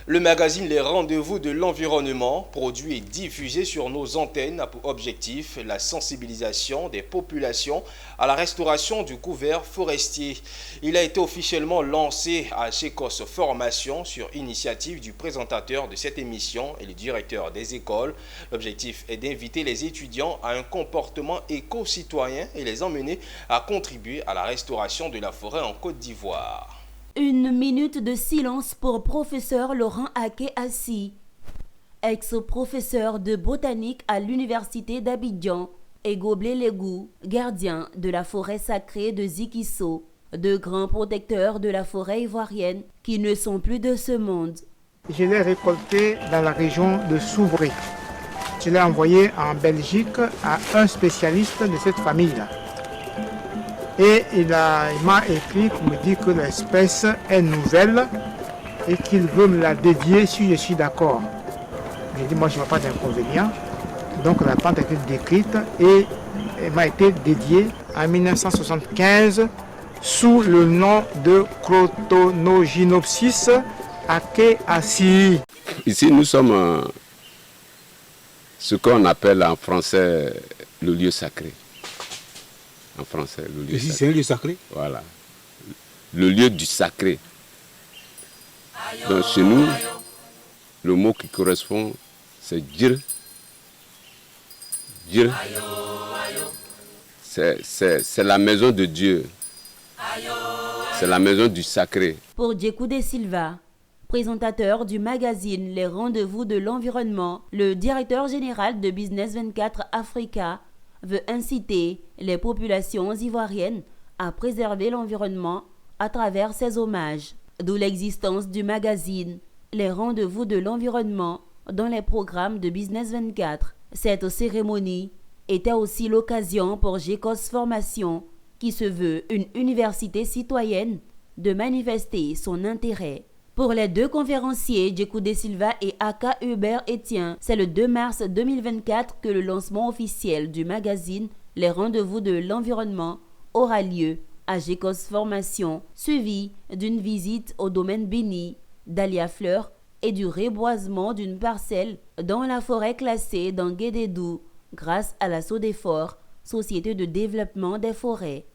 Le magazine Les Rendez-vous de l'Environnement, produit et diffusé sur nos antennes, a pour objectif la sensibilisation des populations à la restauration du couvert forestier. Il a été officiellement lancé à Gécos Formation sur initiative du présentateur de cette émission et le directeur des écoles. L'objectif est d'inviter les étudiants à un comportement éco-citoyen et les emmener à contribuer à la restauration de la forêt en Côte d'Ivoire. Une minute de silence pour professeur Laurent Aké-Assi, ex-professeur de botanique à l'université d'Abidjan, et Goblé Légou, gardien de la forêt sacrée de Zikisso, de grands protecteurs de la forêt ivoirienne qui ne sont plus de ce monde. Je l'ai récolté dans la région de Souvray. Je l'ai envoyé en Belgique à un spécialiste de cette famille-là. Et il m'a écrit pour me dire que l'espèce est nouvelle et qu'il veut me la dédier si je suis d'accord. J'ai dit, moi je n'ai pas d'inconvénient. Donc la plante a été décrite et elle m'a été dédiée en 1975 sous le nom de Crotonogynopsis Aké-Assi. Ici nous sommes ce qu'on appelle en français le lieu sacré. En français, le lieu Ici, sacré. c'est un lieu sacré. Voilà. Le lieu du sacré. Donc, chez nous, le mot qui correspond, c'est Djir. Djir. C'est la maison de Dieu. C'est la maison du sacré. Pour Djekoudé Silva, présentateur du magazine Les Rendez-vous de l'Environnement, le directeur général de Business 24 Africa veut inciter les populations ivoiriennes à préserver l'environnement à travers ses hommages. D'où l'existence du magazine Les Rendez-vous de l'Environnement dans les programmes de Business 24. Cette cérémonie était aussi l'occasion pour Gécos Formation, qui se veut une université citoyenne, de manifester son intérêt. Pour les deux conférenciers, Djekoudé Silva et Aka Hubert Etienne, c'est le 2 mars 2024 que le lancement officiel du magazine Les Rendez-vous de l'Environnement aura lieu à Gécos Formation, suivi d'une visite au domaine béni d'Alia Fleur et du reboisement d'une parcelle dans la forêt classée dans Guédédou grâce à la Sodefort, Société de développement des forêts.